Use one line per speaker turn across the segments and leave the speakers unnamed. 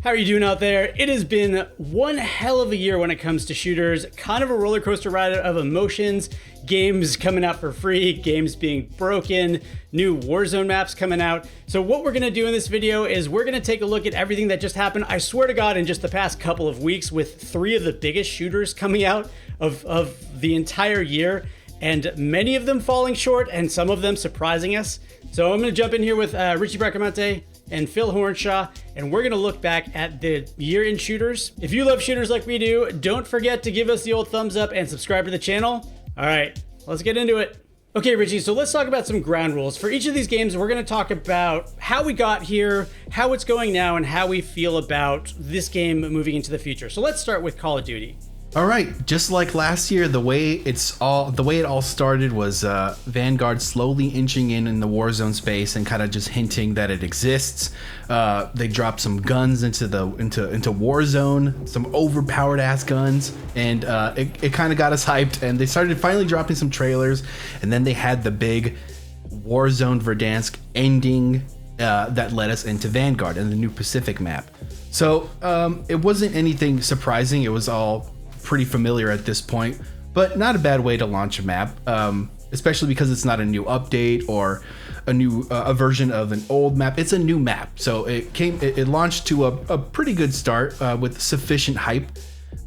How are you doing out there? It has been one hell of a year when it comes to shooters. Kind of a roller coaster ride of emotions. Games coming out for free, games being broken, new Warzone maps coming out. So what we're gonna do in this video is we're gonna take a look at everything that just happened. I swear to God, in just the past couple of weeks, with 3 of the biggest shooters coming out of the entire year, and many of them falling short and some of them surprising us. So I'm gonna jump in here with Richie Bracamonte and Phil Hornshaw, and we're gonna look back at the year in shooters. If you love shooters like we do, don't forget to give us the old thumbs up and subscribe to the channel. All right, let's get into it. Okay, Richie, so let's talk about some ground rules. For each of these games, we're gonna talk about how we got here, how it's going now, and how we feel about this game moving into the future. So let's start with Call of Duty.
All right, just like last year, the way it all started was Vanguard slowly inching in the Warzone space and kind of just hinting that it exists. They dropped some guns into Warzone, some overpowered ass guns, and it kind of got us hyped. And they started finally dropping some trailers, and then they had the big Warzone Verdansk ending that led us into Vanguard and the new Pacific map. So it wasn't anything surprising. It was all pretty familiar at this point, but not a bad way to launch a map, especially because it's not a new update or a new version of an old map. It's a new map, so it launched to a pretty good start with sufficient hype.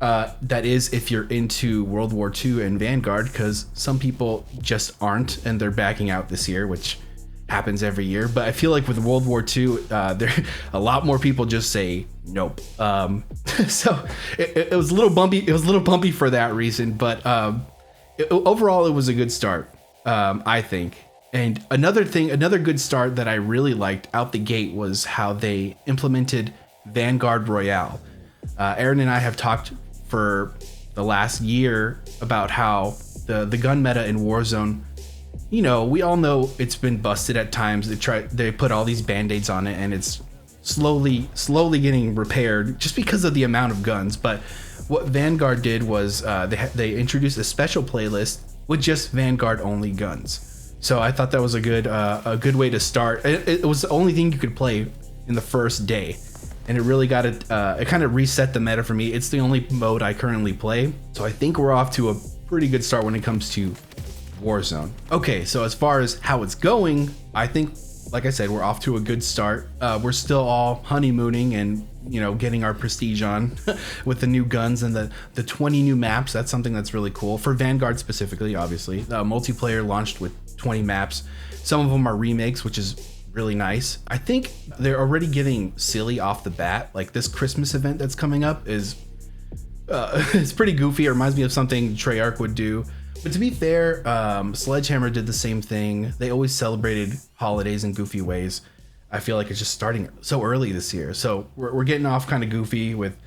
That is, if you're into World War II and Vanguard, because some people just aren't, and they're backing out this year, which happens every year. But I feel like with World War II, there a lot more people just say nope. So it was a little bumpy. It was a little bumpy for that reason. But overall, it was a good start, I think. And another good start that I really liked out the gate was how they implemented Vanguard Royale. Aaron and I have talked for the last year about how the gun meta in Warzone, you know, we all know it's been busted at times. They put all these band-aids on it, and it's slowly getting repaired just because of the amount of guns. But what Vanguard did was they introduced a special playlist with just Vanguard only guns. So I thought that was a good way to start. It was the only thing you could play in the first day, and it really got it kind of reset the meta for me. It's the only mode I currently play, so I think we're off to a pretty good start when it comes to Warzone. Okay, so as far as how it's going, I think, like I said, we're off to a good start. We're still all honeymooning and, you know, getting our prestige on with the new guns and the 20 new maps. That's something that's really cool for Vanguard specifically. Obviously, multiplayer launched with 20 maps. Some of them are remakes, which is really nice. I think they're already getting silly off the bat. Like this Christmas event that's coming up is it's pretty goofy. It reminds me of something Treyarch would do. But to be fair, Sledgehammer did the same thing. They always celebrated holidays in goofy ways. I feel like it's just starting so early this year. So we're getting off kind of goofy with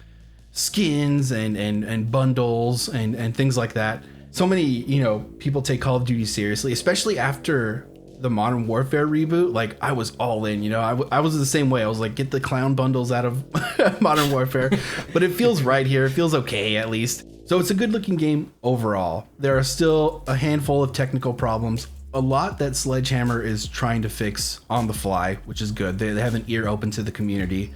skins and bundles and things like that. So many, you know, people take Call of Duty seriously, especially after the Modern Warfare reboot. Like I was all in, you know, I was the same way. I was like, get the clown bundles out of Modern Warfare. But it feels right here. It feels okay, at least. So it's a good looking game overall. There are still a handful of technical problems, a lot that Sledgehammer is trying to fix on the fly, which is good. They have an ear open to the community.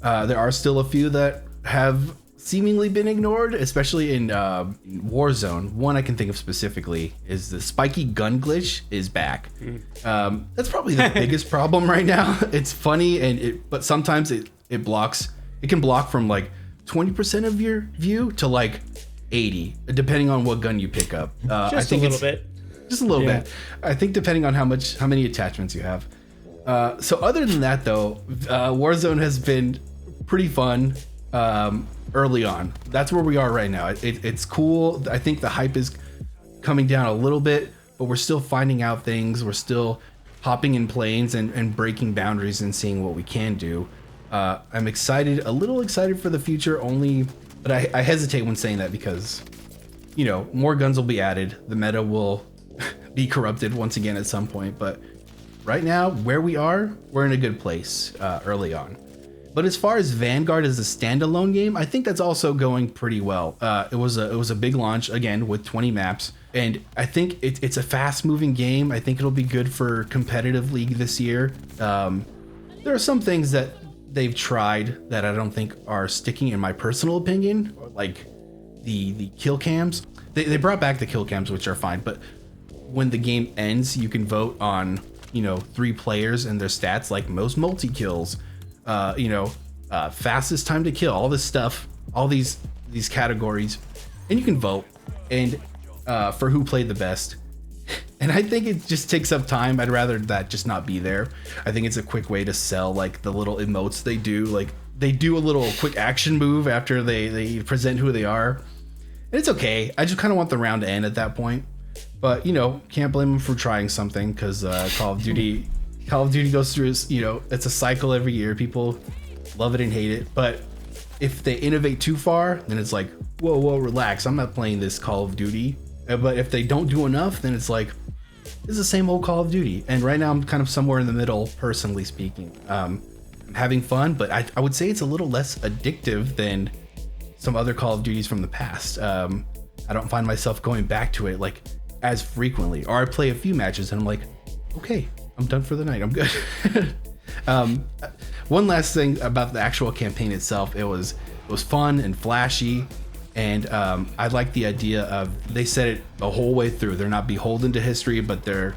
There are still a few that have seemingly been ignored, especially in Warzone. One I can think of specifically is the spiky gun glitch is back. That's probably the biggest problem right now. It's funny, but sometimes it blocks. It can block from like 20% of your view to like 80, depending on what gun you pick up.
Just a little bit.
I think depending on how many attachments you have. So other than that though, Warzone has been pretty fun early on. That's where we are right now. It's cool. I think the hype is coming down a little bit, but we're still finding out things. We're still hopping in planes and breaking boundaries and seeing what we can do. I'm a little excited for the future but I hesitate when saying that because, you know, more guns will be added. The meta will be corrupted once again at some point. But right now, where we are, we're in a good place early on. But as far as Vanguard as a standalone game, I think that's also going pretty well. It was a big launch, again, with 20 maps. And I think it's a fast-moving game. I think it'll be good for competitive league this year. There are some things that they've tried that I don't think are sticking in my personal opinion, like the kill cams. They brought back the kill cams, which are fine, but when the game ends, you can vote on, 3 players and their stats, like most multi-kills, fastest time to kill, all this stuff, all these categories, and you can vote and for who played the best. And I think it just takes up time. I'd rather that just not be there. I think it's a quick way to sell like the little emotes they do. Like they do a little quick action move after they present who they are. And it's okay. I just kind of want the round to end at that point. But, can't blame them for trying something, because Call of Duty goes through, it's a cycle every year. People love it and hate it. But if they innovate too far, then it's like, whoa, relax. I'm not playing this Call of Duty. But if they don't do enough, then it's like, it's the same old Call of Duty. And right now I'm kind of somewhere in the middle, personally speaking. I'm having fun, but I would say it's a little less addictive than some other Call of Duties from the past. I don't find myself going back to it like as frequently, or I play a few matches and I'm like, okay, I'm done for the night. I'm good. One last thing about the actual campaign itself. It was fun and flashy. And I like the idea of, they said it the whole way through. They're not beholden to history, but they're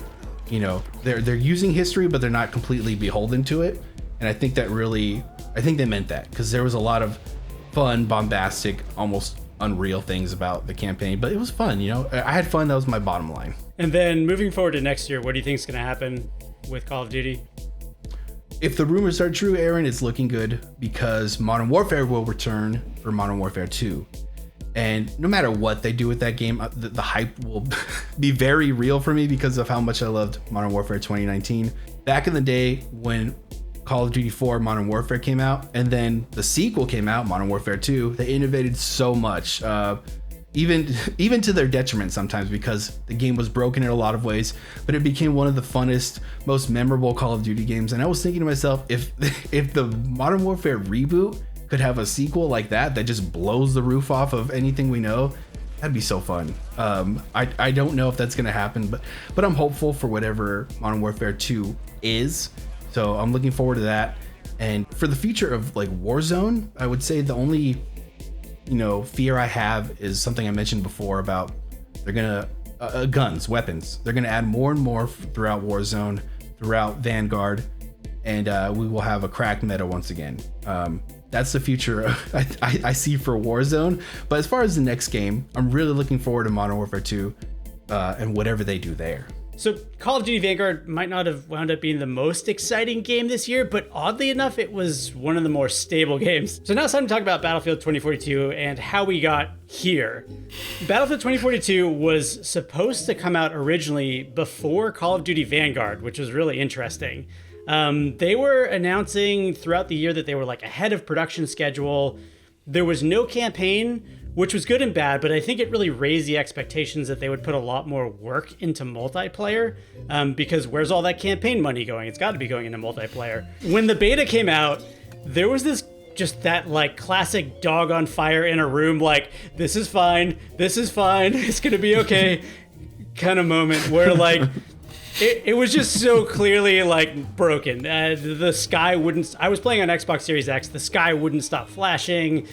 using history, but they're not completely beholden to it. And I think they meant that, because there was a lot of fun, bombastic, almost unreal things about the campaign, but it was fun. I had fun. That was my bottom line.
And then moving forward to next year, what do you think is going to happen with Call of Duty? If the rumors are true, Aaron, it's looking good, because Modern Warfare will return for Modern Warfare 2. And no matter what they do with that game, the hype will be very real for me because of how much I loved Modern Warfare 2019. Back in the day when Call of Duty 4 Modern Warfare came out, and then the sequel came out, Modern Warfare 2, they innovated so much, even to their detriment sometimes, because the game was broken in a lot of ways, but it became one of the funnest, most memorable Call of Duty games. And I was thinking to myself, if the Modern Warfare reboot could have a sequel like that just blows the roof off of anything we know, that'd be so fun. I don't know if that's gonna happen, but I'm hopeful for whatever Modern Warfare 2 is. So I'm looking forward to that. And for the future of like Warzone, I would say the only fear I have is something I mentioned before about they're gonna guns, weapons. They're gonna add more and more throughout Warzone, throughout Vanguard, and we will have a cracked meta once again. That's the future I see for Warzone. But as far as the next game, I'm really looking forward to Modern Warfare 2 and whatever they do there. So Call of Duty Vanguard might not have wound up being the most exciting game this year, but oddly enough, it was one of the more stable games. So now it's time to talk about Battlefield 2042 and how we got here. Battlefield 2042 was supposed to come out originally before Call of Duty Vanguard, which was really interesting. They were announcing throughout the year that they were like ahead of production schedule. There was no campaign, which was good and bad, but I think it really raised the expectations that they would put a lot more work into multiplayer, because where's all that campaign money going? It's got to be going into multiplayer. When the beta came out, there was that like classic dog on fire in a room, like, this is fine, it's gonna be okay kind of moment where like it was just so clearly like broken. The sky wouldn't, I was playing on Xbox Series X, the sky wouldn't stop flashing.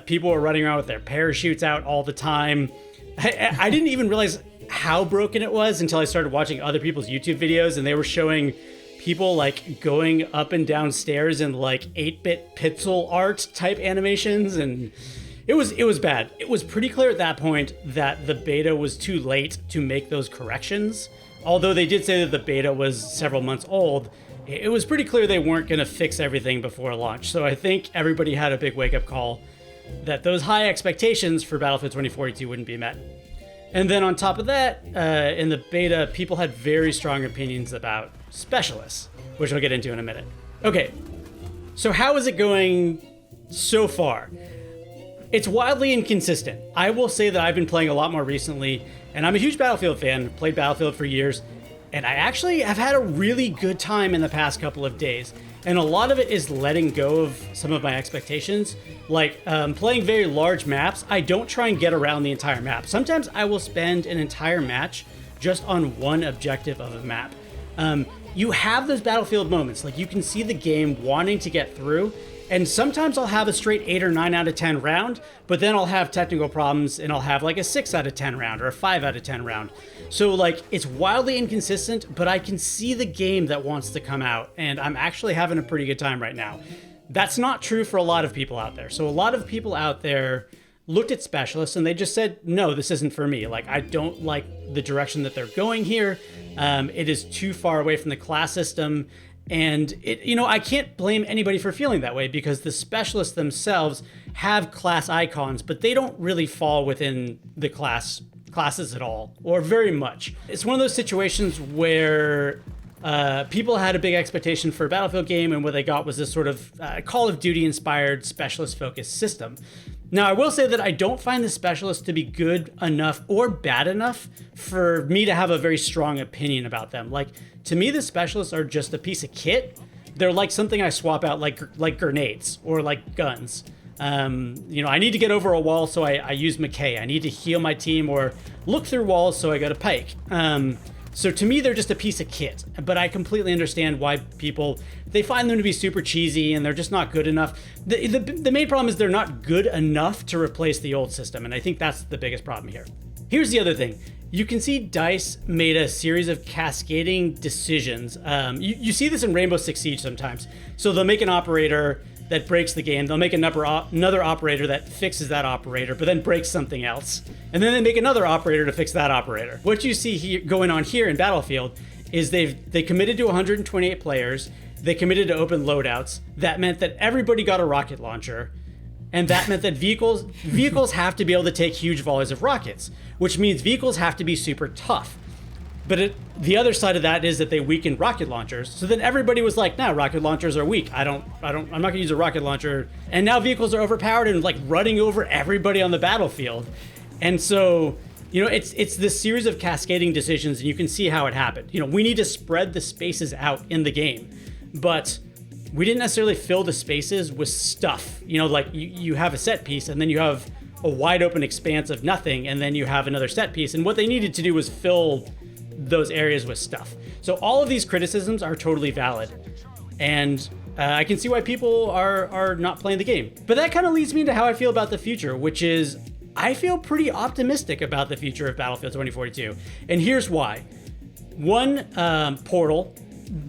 People were running around with their parachutes out all the time. I didn't even realize how broken it was until I started watching other people's YouTube videos, and they were showing people like going up and down stairs in like 8-bit pixel art type animations, and it was bad. It was pretty clear at that point that the beta was too late to make those corrections. Although they did say that the beta was several months old, it was pretty clear they weren't going to fix everything before launch. So I think everybody had a big wake-up call that those high expectations for Battlefield 2042 wouldn't be met. And then on top of that, in the beta, people had very strong opinions about specialists, which I'll get into in a minute. Okay, so how is it going so far? It's wildly inconsistent. I will say that I've been playing a lot more recently, and I'm a huge Battlefield fan, played Battlefield for years, and I actually have had a really good time in the past couple of days. And a lot of it is letting go of some of my expectations. Like playing very large maps, I don't try and get around the entire map. Sometimes I will spend an entire match just on one objective of a map. you have those Battlefield moments. Like, you can see the game wanting to get through, and sometimes I'll have a straight 8 or 9 out of 10 round, but then I'll have technical problems and I'll have like a 6 out of 10 round or a 5 out of 10 round. So like, it's wildly inconsistent, but I can see the game that wants to come out, and I'm actually having a pretty good time right now. That's not true for a lot of people out there. So a lot of people out there looked at Specialists and they just said, no, this isn't for me. Like, I don't like the direction that they're going here. It is too far away from the class system. And I can't blame anybody for feeling that way, because the Specialists themselves have class icons, but they don't really fall within the classes at all, or very much. It's one of those situations where people had a big expectation for a Battlefield game, and what they got was this sort of Call of Duty inspired Specialist focused system. Now, I will say that I don't find the Specialists to be good enough or bad enough for me to have a very strong opinion about them. Like, to me, the Specialists are just a piece of kit. They're like something I swap out like grenades or like guns. I need to get over a wall, so I use McKay. I need to heal my team or look through walls, so I got a pike. So to me, they're just a piece of kit, but I completely understand why they find them to be super cheesy and they're just not good enough. The main problem is they're not good enough to replace the old system, and I think that's the biggest problem here. Here's the other thing. You can see DICE made a series of cascading decisions. You see this in Rainbow Six Siege sometimes. So they'll make an operator that breaks the game. They'll make another operator that fixes that operator, but then breaks something else. And then they make another operator to fix that operator. What you see here going on here in Battlefield is they committed to 128 players. They committed to open loadouts. That meant that everybody got a rocket launcher. And that meant that vehicles have to be able to take huge volleys of rockets, which means vehicles have to be super tough. But the other side of that is that they weakened rocket launchers. So then everybody was like, no, rocket launchers are weak. I'm not gonna use a rocket launcher. And now vehicles are overpowered and like running over everybody on the battlefield. And so, it's this series of cascading decisions, and you can see how it happened. We need to spread the spaces out in the game, but we didn't necessarily fill the spaces with stuff. Like you have a set piece, and then you have a wide open expanse of nothing, and then you have another set piece. And what they needed to do was fill those areas with stuff. So all of these criticisms are totally valid, and I can see why people are not playing the game. But that kind of leads me into how I feel about the future, which is I feel pretty optimistic about the future of Battlefield 2042, and here's why. One, Portal.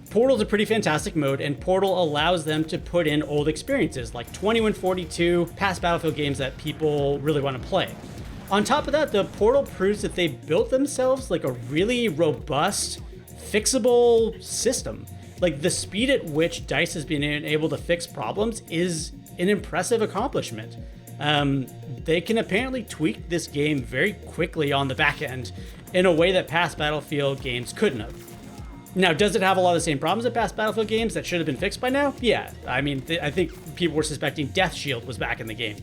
Portal's a pretty fantastic mode, and Portal allows them to put in old experiences like 2142, past Battlefield games that people really want to play. On top of that, the Portal proves that they built themselves like a really robust, fixable system. Like, the speed at which DICE has been able to fix problems is an impressive accomplishment. They can apparently tweak this game very quickly on the back end in a way that past Battlefield games couldn't have. Now, does it have a lot of the same problems that past Battlefield games that should have been fixed by now? Yeah. I mean, I think people were suspecting Death Shield was back in the game,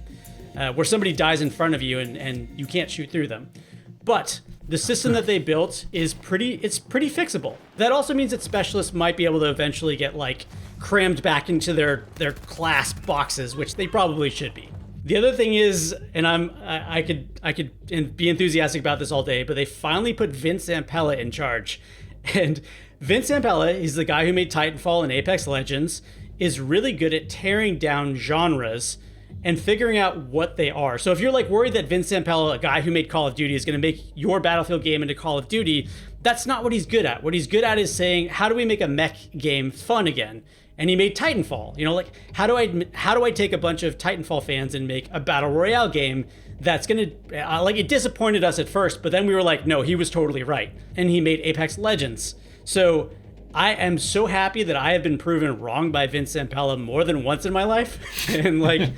where somebody dies in front of you and you can't shoot through them. But the system that they built is pretty fixable. That also means that Specialists might be able to eventually get like crammed back into their class boxes, which they probably should be. The other thing is, and I could be enthusiastic about this all day, but they finally put Vince Zampella in charge. And Vince Zampella, he's the guy who made Titanfall and Apex Legends, is really good at tearing down genres and figuring out what they are. So if you're like worried that Vince Zampella, a guy who made Call of Duty, is going to make your Battlefield game into Call of Duty, that's not what he's good at. What he's good at is saying, how do we make a mech game fun again? And he made Titanfall. Like, how do I take a bunch of Titanfall fans and make a battle royale game that's gonna it disappointed us at first, but then we were like, no, he was totally right. And he made Apex Legends. So I am so happy that I have been proven wrong by Vince Zampella more than once in my life. And like,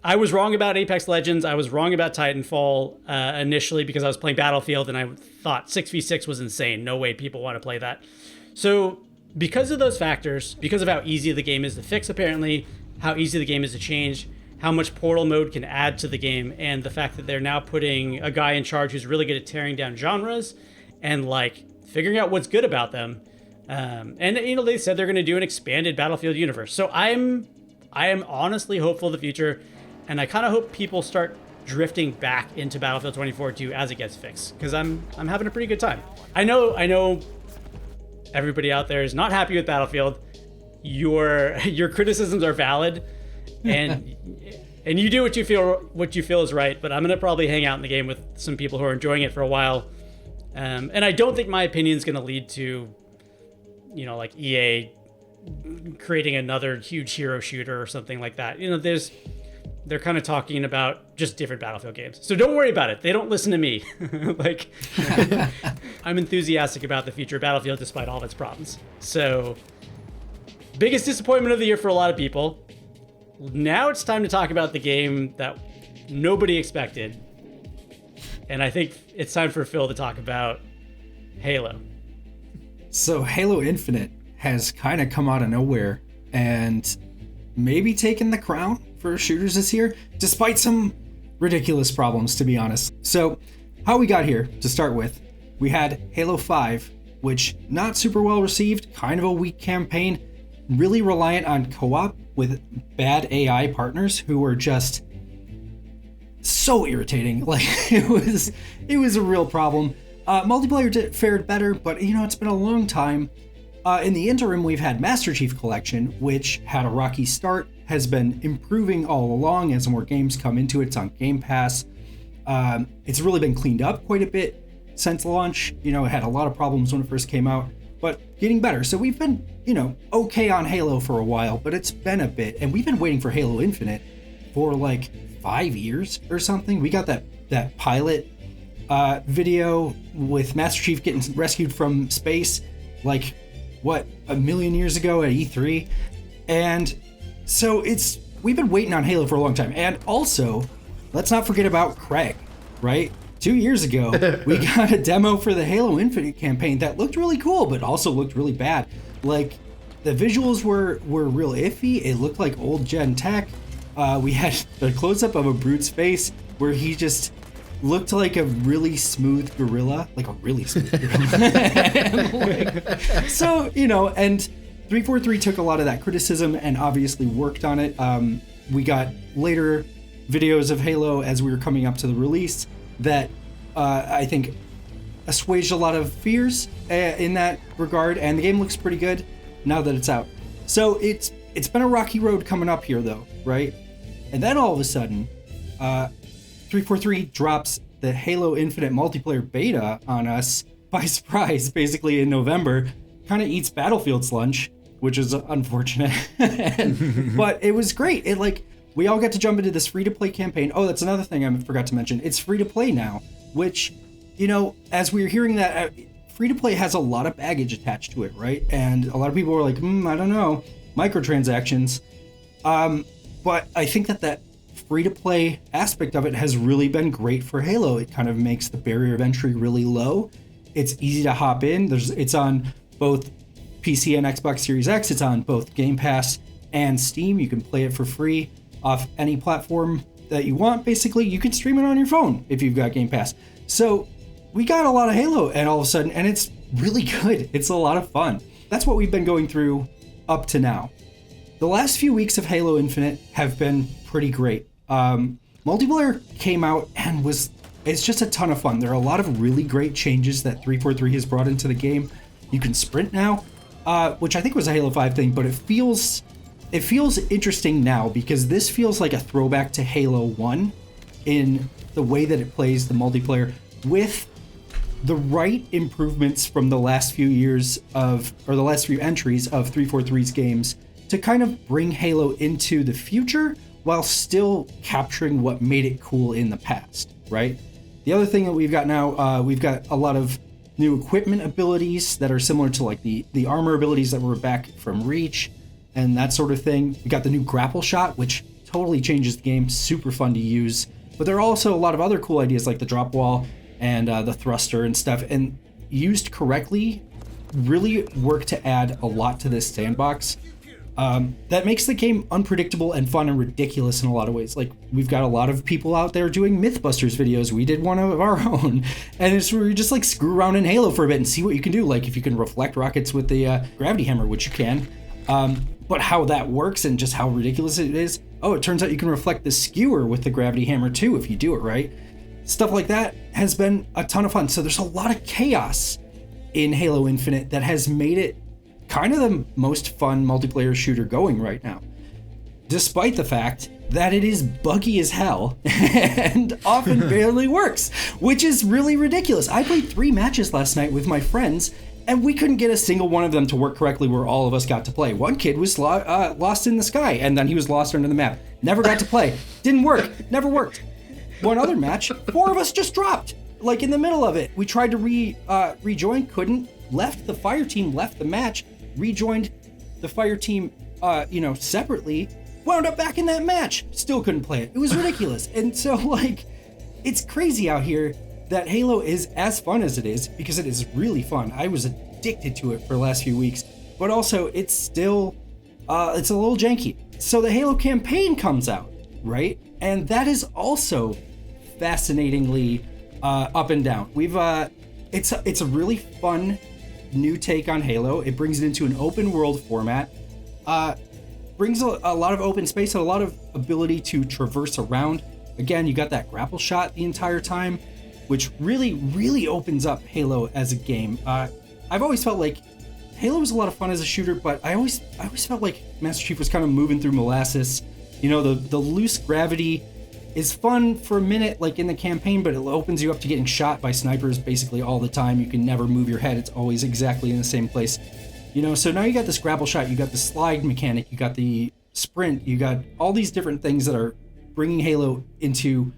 I was wrong about Apex Legends. I was wrong about Titanfall initially because I was playing Battlefield and I thought 6v6 was insane. No way people want to play that. So because of those factors, because of how easy the game is to fix apparently, how easy the game is to change, how much Portal mode can add to the game, and the fact that they're now putting a guy in charge who's really good at tearing down genres and like figuring out what's good about them. And they said they're going to do an expanded Battlefield universe. So I am honestly hopeful of the future, and I kind of hope people start drifting back into Battlefield 2042 as it gets fixed, because I'm having a pretty good time. I know everybody out there is not happy with Battlefield, your criticisms are valid, and and you do what you feel is right. But I'm gonna probably hang out in the game with some people who are enjoying it for a while, and I don't think my opinion is gonna lead to, like EA creating another huge hero shooter or something like that. They're kind of talking about just different Battlefield games. So don't worry about it. They don't listen to me. Like, I'm enthusiastic about the future of Battlefield despite all of its problems. So, biggest disappointment of the year for a lot of people. Now it's time to talk about the game that nobody expected. And I think it's time for Phil to talk about Halo.
So Halo Infinite has kind of come out of nowhere and maybe taken the crown for shooters this year, despite some ridiculous problems, to be honest. So how we got here, to start with, we had Halo 5, which not super well received, kind of a weak campaign, really reliant on co-op with bad AI partners who were just so irritating. Like, it was a real problem. Multiplayer fared better, but it's been a long time. In the interim, we've had Master Chief Collection, which had a rocky start, has been improving all along as more games come into it. It's on Game Pass. It's really been cleaned up quite a bit since launch. It had a lot of problems when it first came out, but getting better. So we've been, okay on Halo for a while, but it's been a bit, and we've been waiting for Halo Infinite for like 5 years or something. We got that pilot video with Master Chief getting rescued from space, like, what, a million years ago at E3? And so we've been waiting on Halo for a long time. And also, let's not forget about Craig, right? 2 years ago, we got a demo for the Halo Infinite campaign that looked really cool, but also looked really bad. Like, the visuals were real iffy. It looked like old gen tech. We had the close-up of a Brute's face where he just looked like a really smooth gorilla, like a really smooth gorilla. And so, and 343 took a lot of that criticism and obviously worked on it. We got later videos of Halo as we were coming up to the release that I think assuaged a lot of fears in that regard, and the game looks pretty good now that it's out. So it's been a rocky road coming up here, though, right? And then all of a sudden, 343 drops the Halo Infinite multiplayer beta on us by surprise, basically in November. Kind of eats Battlefield's lunch, which is unfortunate. But it was great. We all got to jump into this free-to-play campaign. Oh, that's another thing I forgot to mention. It's free-to-play now, which, as we were hearing that, free-to-play has a lot of baggage attached to it, right? And a lot of people were like, I don't know, microtransactions. But I think that free-to-play aspect of it has really been great for Halo. It kind of makes the barrier of entry really low. It's easy to hop in. It's on both PC and Xbox Series X. It's on both Game Pass and Steam. You can play it for free off any platform that you want. Basically, you can stream it on your phone if you've got Game Pass. So we got a lot of Halo, and all of a sudden, and it's really good. It's a lot of fun. That's what we've been going through up to now. The last few weeks of Halo Infinite have been pretty great. Multiplayer came out and it's just a ton of fun. There are a lot of really great changes that 343 has brought into the game. You can sprint now, which I think was a Halo 5 thing, but it feels interesting now because this feels like a throwback to Halo 1 in the way that it plays the multiplayer with the right improvements from the last few years the last few entries of 343's games to kind of bring Halo into the future while still capturing what made it cool in the past, right? The other thing that we've got now, we've got a lot of new equipment abilities that are similar to like the armor abilities that were back from Reach and that sort of thing. We got the new grapple shot, which totally changes the game, super fun to use. But there are also a lot of other cool ideas like the drop wall and the thruster and stuff, and used correctly, really work to add a lot to this sandbox. That makes the game unpredictable and fun and ridiculous in a lot of ways. Like, we've got a lot of people out there doing Mythbusters videos. We did one of our own, and it's where you just like screw around in Halo for a bit and see what you can do. Like if you can reflect rockets with the gravity hammer, which you can, but how that works and just how ridiculous it is. Oh, it turns out you can reflect the skewer with the gravity hammer too if you do it right. Stuff like that has been a ton of fun. So there's a lot of chaos in Halo Infinite that has made it kind of the most fun multiplayer shooter going right now, despite the fact that it is buggy as hell and often barely works, which is really ridiculous. I played 3 matches last night with my friends, and we couldn't get a single one of them to work correctly where all of us got to play. One kid was lost in the sky, and then he was lost under the map. Never got to play. Didn't work. Never worked. One other match, 4 of us just dropped, like in the middle of it. We tried to rejoin, couldn't. Left the fire team, left the match, rejoined the fire team, separately. Wound up back in that match. Still couldn't play it. It was ridiculous. And so, like, it's crazy out here that Halo is as fun as it is, because it is really fun. I was addicted to it for the last few weeks, but also it's still, it's a little janky. So the Halo campaign comes out, right? And that is also fascinatingly up and down. It's a really fun new take on Halo. It brings it into an open world format. Brings a lot of open space and a lot of ability to traverse around. Again, you got that grapple shot the entire time, which really, really opens up Halo as a game. I've always felt like Halo was a lot of fun as a shooter, but I always felt like Master Chief was kind of moving through molasses. The loose gravity is fun for a minute, like in the campaign, but it opens you up to getting shot by snipers basically all the time. You can never move your head. It's always exactly in the same place. So now you got this grapple shot, you got the slide mechanic, you got the sprint, you got all these different things that are bringing Halo into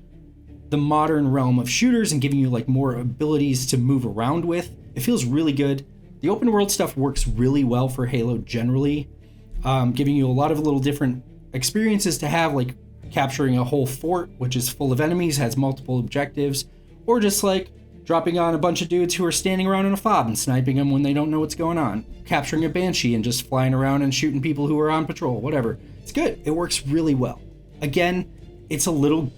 the modern realm of shooters and giving you like more abilities to move around with. It feels really good. The open world stuff works really well for Halo generally, giving you a lot of little different experiences to have, like capturing a whole fort, which is full of enemies, has multiple objectives, or just like dropping on a bunch of dudes who are standing around in a fob and sniping them when they don't know what's going on. Capturing a Banshee and just flying around and shooting people who are on patrol, whatever. It's good. It works really well. Again, it's a little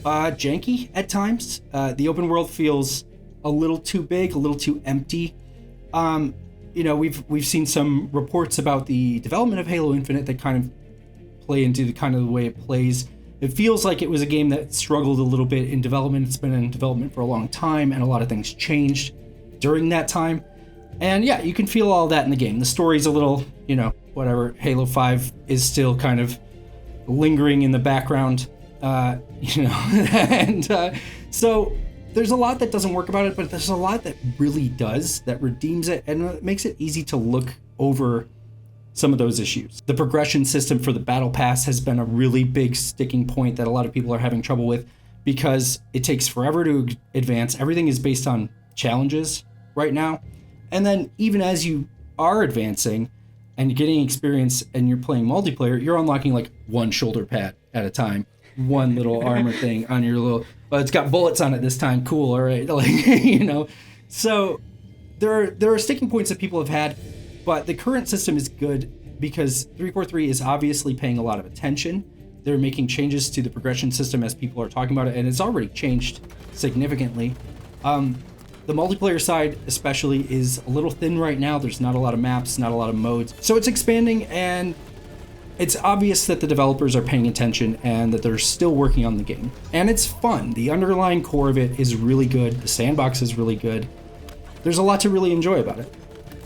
janky at times. The open world feels a little too big, a little too empty. We've seen some reports about the development of Halo Infinite that kind of play into the way it plays. It feels like it was a game that struggled a little bit in development. It's been in development for a long time, and a lot of things changed during that time. And yeah, you can feel all that in the game. The story's a little, whatever. Halo 5 is still kind of lingering in the background, and so there's a lot that doesn't work about it, but there's a lot that really does, that redeems it, and it makes it easy to look over some of those issues. The progression system for the Battle Pass has been a really big sticking point that a lot of people are having trouble with, because it takes forever to advance. Everything is based on challenges right now. And then even as you are advancing and getting experience and you're playing multiplayer, you're unlocking like one shoulder pad at a time, one little armor thing on your little, it's got bullets on it this time. Cool. All right. So there are sticking points that people have had, but the current system is good because 343 is obviously paying a lot of attention. They're making changes to the progression system as people are talking about it, and it's already changed significantly. The multiplayer side especially is a little thin right now. There's not a lot of maps, not a lot of modes. So it's expanding, and it's obvious that the developers are paying attention and that they're still working on the game. And it's fun. The underlying core of it is really good. The sandbox is really good. There's a lot to really enjoy about it.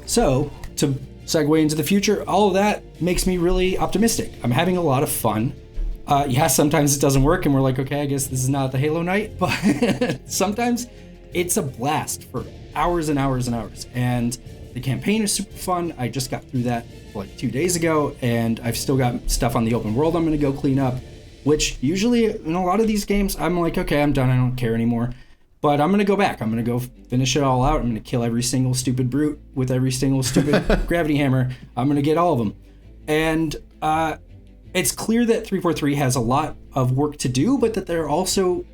So, to segue into the future, all of that makes me really optimistic. I'm having a lot of fun. Sometimes it doesn't work and we're like, okay, I guess this is not the Halo night, but sometimes it's a blast for hours and hours and hours. And the campaign is super fun. I just got through that like 2 days ago, and I've still got stuff on the open world I'm going to go clean up, which usually in a lot of these games, I'm like, okay, I'm done. I don't care anymore. But I'm going to go back. I'm going to go finish it all out. I'm going to kill every single stupid brute with every single stupid gravity hammer. I'm going to get all of them. And it's clear that 343 has a lot of work to do, but that they're also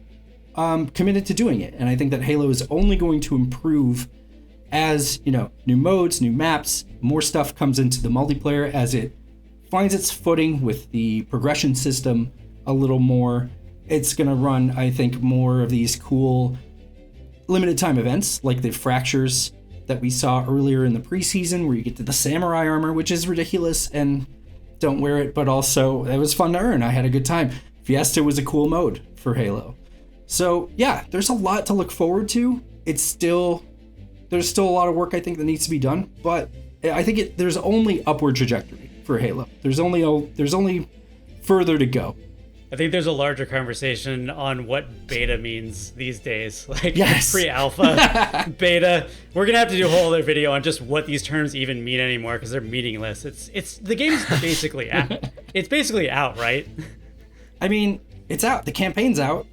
committed to doing it. And I think that Halo is only going to improve as, new modes, new maps, more stuff comes into the multiplayer as it finds its footing with the progression system a little more. It's going to run, I think, more of these cool limited time events like the fractures that we saw earlier in the preseason, where you get to the samurai armor, which is ridiculous and don't wear it, but also it was fun to earn. I had a good time. Fiesta was a cool mode for Halo. So yeah, there's a lot to look forward to. It's still there's still a lot of work I think that needs to be done, but I think there's only upward trajectory for Halo. There's only further to go.
I think there's a larger conversation on what beta means these days. Like
Yes.
pre-alpha, beta. We're gonna have to do a whole other video on just what these terms even mean anymore because they're meaningless. It's the game's basically out. It's basically out, right?
I mean, it's out. The campaign's out.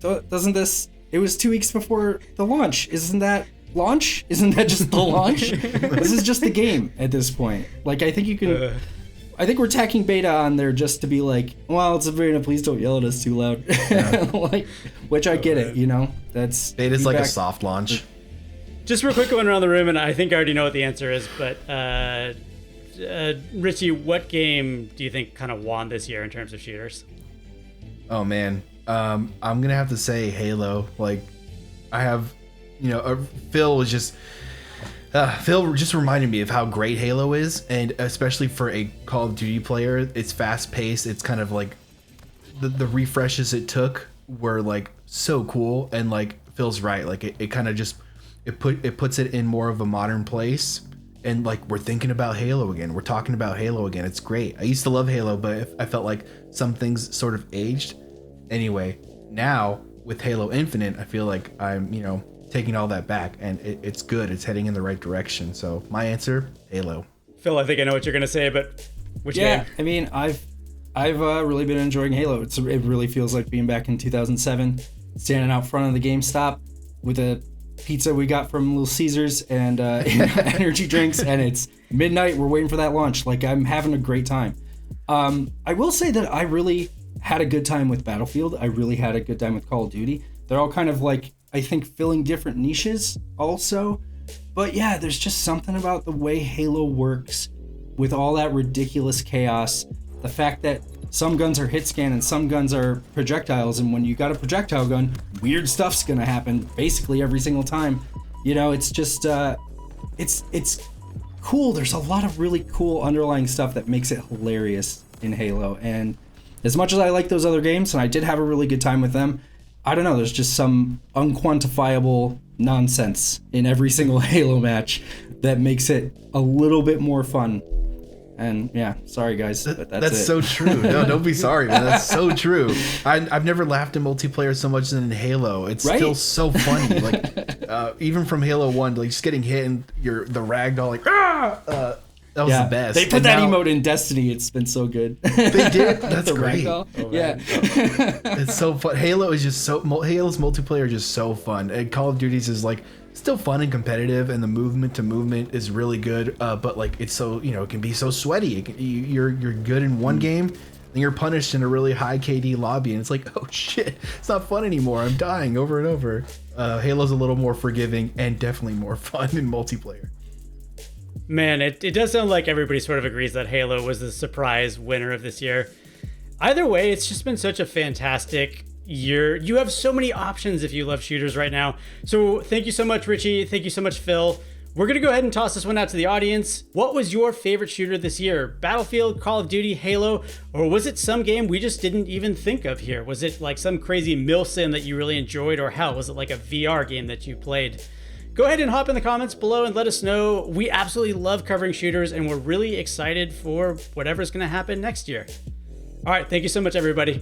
Doesn't this? It was 2 weeks before the launch. Isn't that launch? Isn't that just the launch? This is just the game at this point. Like, I think you can. I think we're tacking beta on there just to be like, well, it's a beta. Please don't yell at us too loud. Yeah. Like, which I get it. You know, that's
beta's like a soft launch.
Just real quick going around the room, and I think I already know what the answer is, but Richie, what game do you think kind of won this year in terms of shooters?
Oh man, I'm gonna have to say Halo. Like, I have, Phil just reminded me of how great Halo is, and especially for a Call of Duty player, it's fast paced. It's kind of like the refreshes it took were like so cool, and like Phil's right. Like it kind of just it puts it in more of a modern place, and like we're thinking about Halo again. We're talking about Halo again. It's great. I used to love Halo, but I felt like some things sort of aged. Anyway, now with Halo Infinite, I feel like I'm taking all that back, and it's good. It's heading in the right direction. So my answer, Halo.
Phil, I think I know what you're gonna say, but which game?
Yeah, I mean, I've really been enjoying Halo. It really feels like being back in 2007, standing out front of the GameStop with a pizza we got from Little Caesars and energy drinks, and it's midnight. We're waiting for that launch. Like, I'm having a great time. I will say that I really had a good time with Battlefield. I really had a good time with Call of Duty. They're all kind of like, I think, filling different niches also. But yeah, there's just something about the way Halo works with all that ridiculous chaos. The fact that some guns are hit scan and some guns are projectiles, and when you got a projectile gun, weird stuff's gonna happen basically every single time. It's just it's cool. There's a lot of really cool underlying stuff that makes it hilarious in Halo. And as much as I like those other games, and I did have a really good time with them, I don't know, there's just some unquantifiable nonsense in every single Halo match that makes it a little bit more fun. And yeah, sorry guys, but that's it.
So true. No, don't be sorry, man. That's so true. I've never laughed in multiplayer so much than in Halo. It's still so funny. Like even from Halo 1, like just getting hit and the ragdoll, like that was the best.
They put that emote in Destiny. It's been so good.
They did. That's great.
Oh, yeah.
It's so fun. Halo's multiplayer is just so fun. And Call of Duty's is like still fun and competitive, and the movement to movement is really good. But like it's so it can be so sweaty. You're good in one game, and you're punished in a really high KD lobby, and it's like, oh shit, it's not fun anymore. I'm dying over and over. Halo's a little more forgiving and definitely more fun in multiplayer.
Man, it does sound like everybody sort of agrees that Halo was the surprise winner of this year. Either way, it's just been such a fantastic year. You have so many options if you love shooters right now. So thank you so much, Richie. Thank you so much, Phil. We're going to go ahead and toss this one out to the audience. What was your favorite shooter this year? Battlefield, Call of Duty, Halo, or was it some game we just didn't even think of here? Was it like some crazy milsim that you really enjoyed, or hell, was it like a VR game that you played? Go ahead and hop in the comments below and let us know. We absolutely love covering shooters, and we're really excited for whatever's going to happen next year. All right, thank you so much, everybody.